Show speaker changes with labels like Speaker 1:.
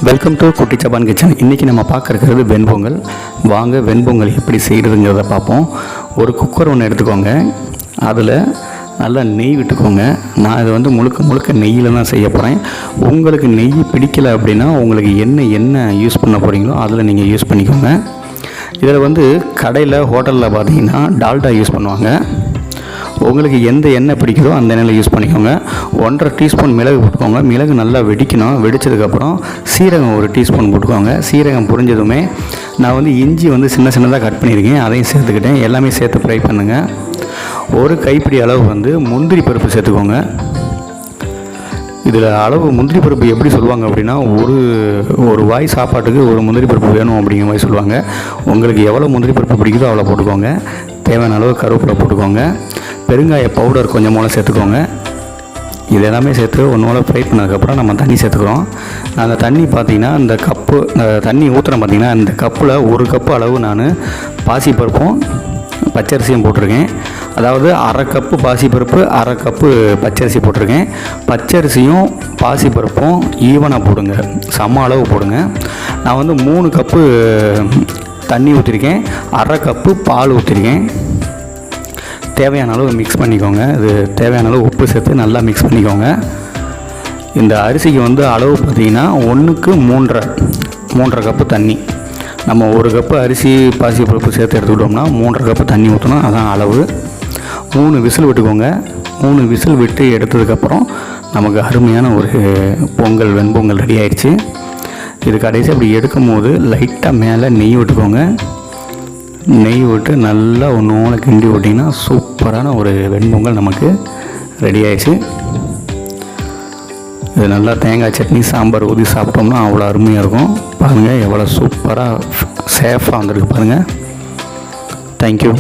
Speaker 1: Welcome to குட்டி சப்பான் kitchen. இன்றைக்கி நம்ம பார்க்குறது வெண்பொங்கல். வாங்க வெண்பொங்கல் எப்படி செய்கிறதுங்கிறத பார்ப்போம். ஒரு குக்கர் ஒன்று எடுத்துக்கோங்க. அதில் நல்லா நெய் விட்டுக்கோங்க. நான் இதை வந்து முழுக்க நெய்யில் தான் செய்ய போகிறேன். உங்களுக்கு நெய் பிடிக்கலை அப்படின்னா உங்களுக்கு என்ன யூஸ் பண்ண போகிறீங்களோ அதில் நீங்கள் யூஸ் பண்ணிக்கோங்க. இதில் வந்து கடையில் ஹோட்டலில் பார்த்தீங்கன்னா டால்டா யூஸ் பண்ணுவாங்க. உங்களுக்கு எந்த எண்ணெய் பிடிக்குதோ அந்த எண்ணெயில் யூஸ் பண்ணிக்கோங்க. 1.5 டீஸ்பூன் மிளகு போட்டுக்கோங்க. மிளகு நல்லா வெடிக்கணும். வெடித்ததுக்கப்புறம் சீரகம் 1 டீஸ்பூன் போட்டுக்கோங்க. சீரகம் புரிஞ்சதுமே நான் வந்து இஞ்சி வந்து சின்னதாக கட் பண்ணியிருக்கேன், அதையும் சேர்த்துக்கிட்டேன். எல்லாமே சேர்த்து ஃப்ரை பண்ணுங்கள். ஒரு கைப்பிடி அளவு வந்து முந்திரி பருப்பு சேர்த்துக்கோங்க. இதில் அளவு முந்திரி பருப்பு எப்படி சொல்லுவாங்க அப்படின்னா, ஒரு வாய் சாப்பாட்டுக்கு ஒரு முந்திரி பருப்பு வேணும் அப்படிங்கிற மாதிரி சொல்லுவாங்க. உங்களுக்கு எவ்வளோ முந்திரி பருப்பு பிடிக்குதோ அவ்வளோ போட்டுக்கோங்க. தேவையான அளவு கருவேப்பிலை போட்டுக்கோங்க. பெருங்காய பவுடர் கொஞ்சம் மூலம் சேர்த்துக்கோங்க. இது எல்லாமே சேர்த்து ஒன்று ஃப்ரை பண்ணதுக்கப்புறம் நம்ம தண்ணி சேர்த்துக்கிறோம். அந்த தண்ணி பார்த்திங்கன்னா இந்த கப்பு தண்ணி ஊற்றுறேன் பார்த்திங்கன்னா, இந்த கப்பில் 1 கப்பு அளவு நான் பாசிப்பருப்பும் பச்சரிசியும் போட்டிருக்கேன். அதாவது 1/2 கப்பு பாசிப்பருப்பு 1/2 கப்பு பச்சரிசி போட்டிருக்கேன். பச்சரிசியும் பாசிப்பருப்பும் ஈவனாக போடுங்க, சம அளவு போடுங்க. நான் வந்து 3 கப்பு தண்ணி ஊற்றிருக்கேன், 1/2 கப்பு பால் ஊற்றிருக்கேன். தேவையான அளவு மிக்ஸ் பண்ணிக்கோங்க. இது தேவையான அளவு உப்பு சேர்த்து நல்லா மிக்ஸ் பண்ணிக்கோங்க. இந்த அரிசிக்கு வந்து அளவு பார்த்திங்கன்னா 1க்கு 3.5 கப்பு தண்ணி. நம்ம 1 கப்பு அரிசி பாசிப்பருப்பு சேர்த்து எடுத்துக்கிட்டோம்னா 3.5 கப்பு தண்ணி ஊற்றணும், அதான் அளவு. 3 விசில் விட்டுக்கோங்க. 3 விசில் விட்டு எடுத்ததுக்கப்புறம் நமக்கு அருமையான ஒரு பொங்கல் வெண்பொங்கல் ரெடி ஆயிடுச்சு. இது கடைசி அப்படி எடுக்கும் போது லைட்டாக மேலே நெய் விட்டுக்கோங்க. நெய் விட்டு நல்லா ஒன்று கிண்டி விட்டிங்கன்னா சூப்பரான ஒரு வெண்பொங்கல் நமக்கு ரெடி ஆயிடுச்சு. இது நல்லா தேங்காய் சட்னி சாம்பார் ஊற்றி சாப்பிட்டோம்னா அவ்வளோ அருமையாக இருக்கும். பாருங்கள் எவ்வளோ சூப்பராக சேஃபாக வந்திருக்கு பாருங்கள். தேங்க்யூ.